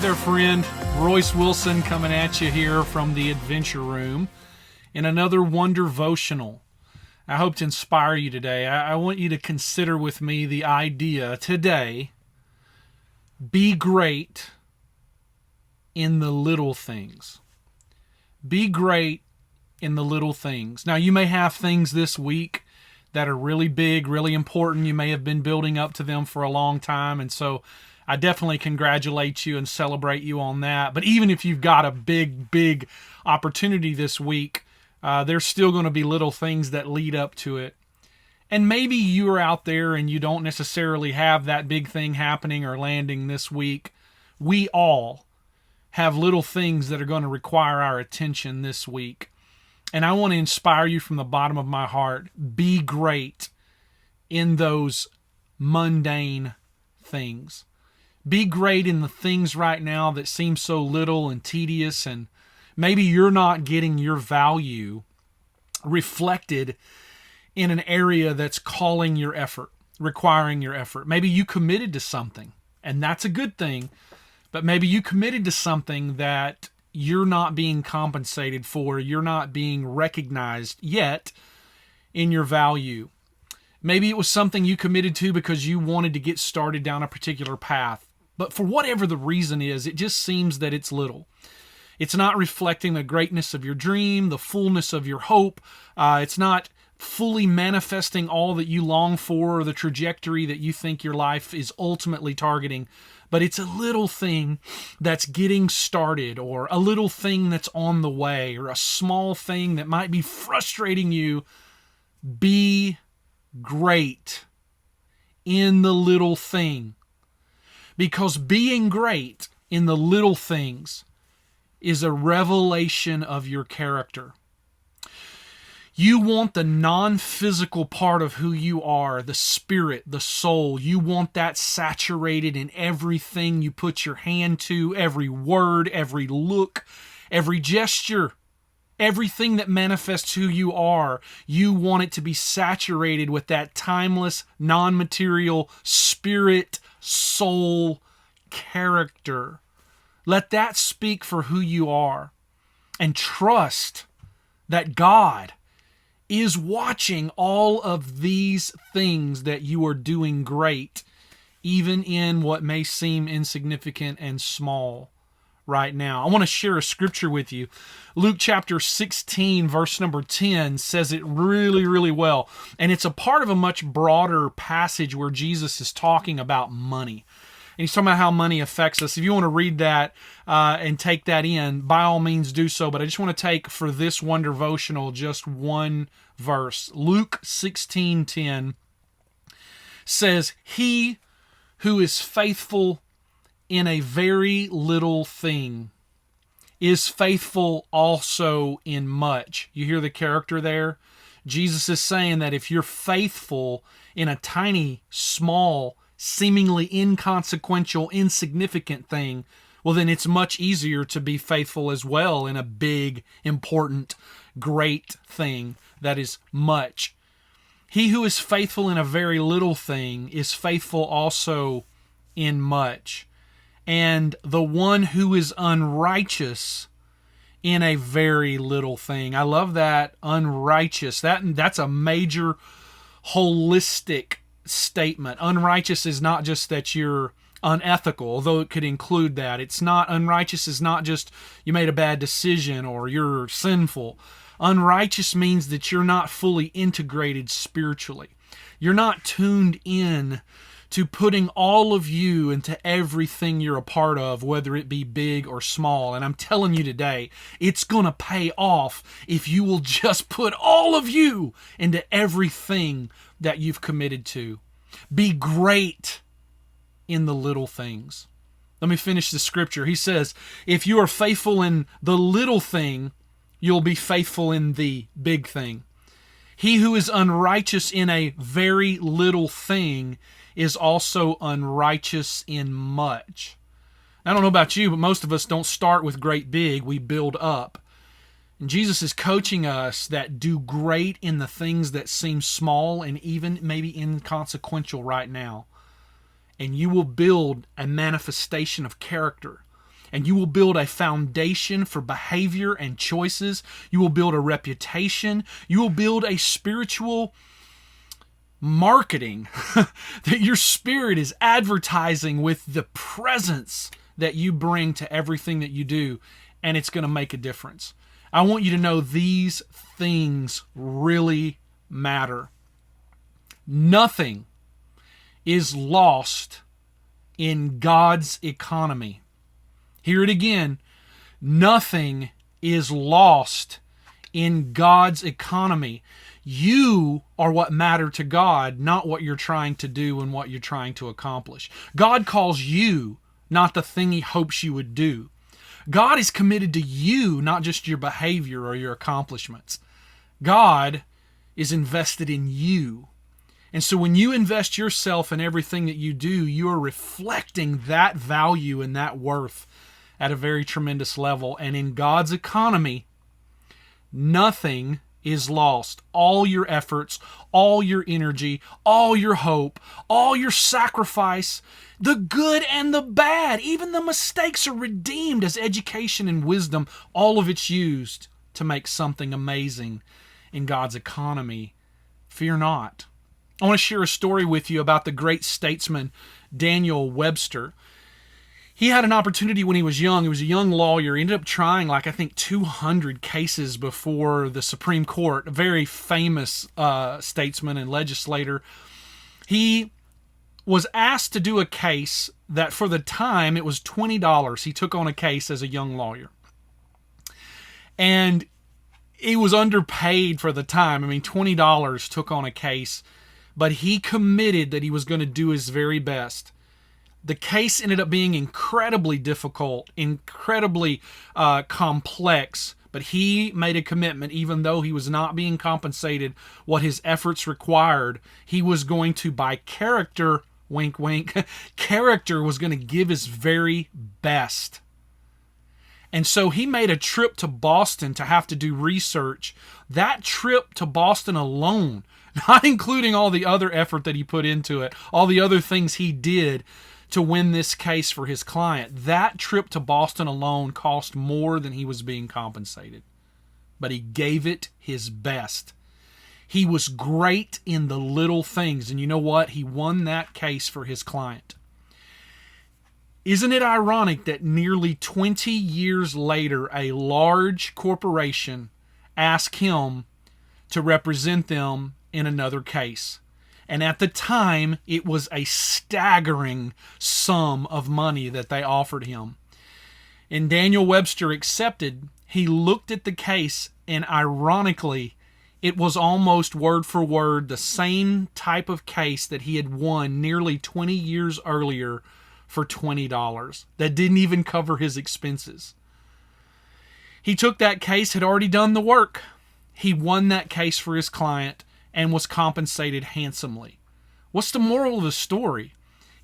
there, friend. Royce Wilson coming at you here from the Adventure Room in another Wondervotional. I hope to inspire you today. I want you to consider with me the idea today: be great in the little things. Be great in the little things. Now, you may have things this week that are really big, really important. You may have been building up to them for a long time, and so I definitely congratulate you and celebrate you on that. But even if you've got a big opportunity this week, there's still going to be little things that lead up to it. And maybe you're out there and you don't necessarily have that big thing happening or landing this week. We all have little things that are going to require our attention this week. And I want to inspire you from the bottom of my heart. Be great in those mundane things. Be great in the things right now that seem so little and tedious, and maybe you're not getting your value reflected in an area that's calling your effort, requiring your effort. Maybe you committed to something, and that's a good thing, but maybe you committed to something that you're not being compensated for, you're not being recognized yet in your value. Maybe it was something you committed to because you wanted to get started down a particular path. But for whatever the reason is, it just seems that it's little. It's not reflecting the greatness of your dream, the fullness of your hope. It's not fully manifesting all that you long for or the trajectory that you think your life is ultimately targeting. But it's a little thing that's getting started, or a little thing that's on the way, or a small thing that might be frustrating you. Be great in the little thing. Because being great in the little things is a revelation of your character. You want the non-physical part of who you are, the spirit, the soul. You want that saturated in everything you put your hand to, every word, every look, every gesture, everything that manifests who you are. You want it to be saturated with that timeless, non-material spirit, soul, character. Let that speak for who you are. And trust that God is watching all of these things that you are doing great, even in what may seem insignificant and small right now. I want to share a scripture with you. Luke chapter 16, verse number 10 says it really well. And it's a part of a much broader passage where Jesus is talking about money. And he's talking about how money affects us. If you want to read that and take that in, by all means do so. But I just want to take for this Wondervotional just one verse. Luke 16:10 says, "He who is faithful in a very little thing is faithful also in much." You hear the character there? Jesus is saying that if you're faithful in a tiny, small, seemingly inconsequential, insignificant thing, well, then it's much easier to be faithful as well in a big, important, great thing that is much. He who is faithful in a very little thing is faithful also in much. And the one who is unrighteous in a very little thing. I love that, unrighteous. That's a major holistic statement. Unrighteous is not just that you're unethical, although it could include that. Unrighteous is not just you made a bad decision or you're sinful. Unrighteous means that you're not fully integrated spiritually. You're not tuned in to putting all of you into everything you're a part of, whether it be big or small. And I'm telling you today, it's going to pay off if you will just put all of you into everything that you've committed to. Be great in the little things. Let me finish the scripture. He says, if you are faithful in the little thing, you'll be faithful in the big thing. He who is unrighteous in a very little thing is also unrighteous in much. I don't know about you, but most of us don't start with great big. We build up. And Jesus is coaching us that do great in the things that seem small and even maybe inconsequential right now. And you will build a manifestation of character. and you will build a foundation for behavior and choices. You will build a reputation. You will build a spiritual marketing that your spirit is advertising with the presence that you bring to everything that you do, and it's going to make a difference. I want you to know these things really matter. Nothing is lost in God's economy. Hear it again. Nothing is lost in God's economy. You are what matter to God, not what you're trying to do and what you're trying to accomplish. God calls you, not the thing He hopes you would do. God is committed to you, not just your behavior or your accomplishments. God is invested in you. And so when you invest yourself in everything that you do, you are reflecting that value and that worth at a very tremendous level. And in God's economy, nothing is lost. All your efforts, all your energy, all your hope, all your sacrifice, the good and the bad, even the mistakes are redeemed as education and wisdom. All of it's used to make something amazing in God's economy. Fear not. I want to share a story with you about the great statesman Daniel Webster. He had an opportunity when he was young. He was a young lawyer. He ended up trying, I think 200 cases before the Supreme Court. A very famous statesman and legislator. He was asked to do a case that for the time it was $20. He took on a case as a young lawyer. And he was underpaid for the time. $20 took on a case. But he committed that he was going to do his very best. The case ended up being incredibly difficult, incredibly complex, but he made a commitment, even though he was not being compensated what his efforts required. He was going to, by character, wink, wink, character was going to give his very best. And so he made a trip to Boston to have to do research. That trip to Boston alone, not including all the other effort that he put into it, all the other things he did to win this case for his client, that trip to Boston alone cost more than he was being compensated. But he gave it his best. He was great in the little things. And you know what? He won that case for his client. Isn't it ironic that nearly 20 years later, a large corporation asked him to represent them in another case? And at the time, it was a staggering sum of money that they offered him. And Daniel Webster accepted. He looked at the case, and ironically, it was almost word for word the same type of case that he had won nearly 20 years earlier for $20. That didn't even cover his expenses. He took that case, had already done the work. He won that case for his client and was compensated handsomely. What's the moral of the story?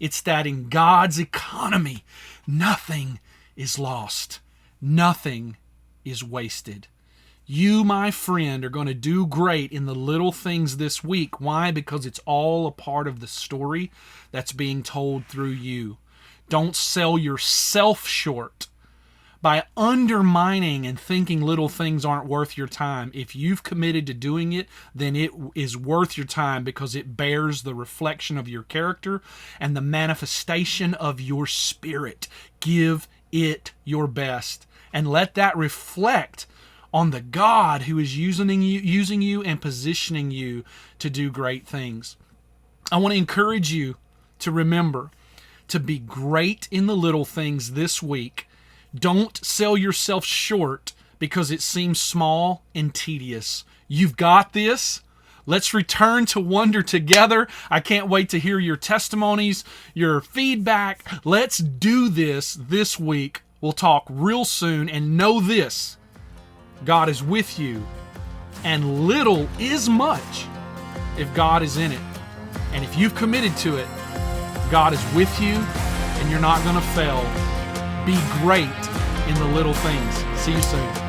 It's that in God's economy, nothing is lost. Nothing is wasted. You, my friend, are going to do great in the little things this week. Why? Because it's all a part of the story that's being told through you. Don't sell yourself short by undermining and thinking little things aren't worth your time. If you've committed to doing it, then it is worth your time because it bears the reflection of your character and the manifestation of your spirit. Give it your best and let that reflect on the God who is using you and positioning you to do great things. I want to encourage you to remember to be great in the little things this week. Don't sell yourself short because it seems small and tedious. You've got this. Let's return to wonder together. I can't wait to hear your testimonies, your feedback. Let's do this week. We'll talk real soon, and know this: God is with you, and little is much if God is in it. And if you've committed to it, God is with you, and you're not going to fail. Be great in the little things. See you soon.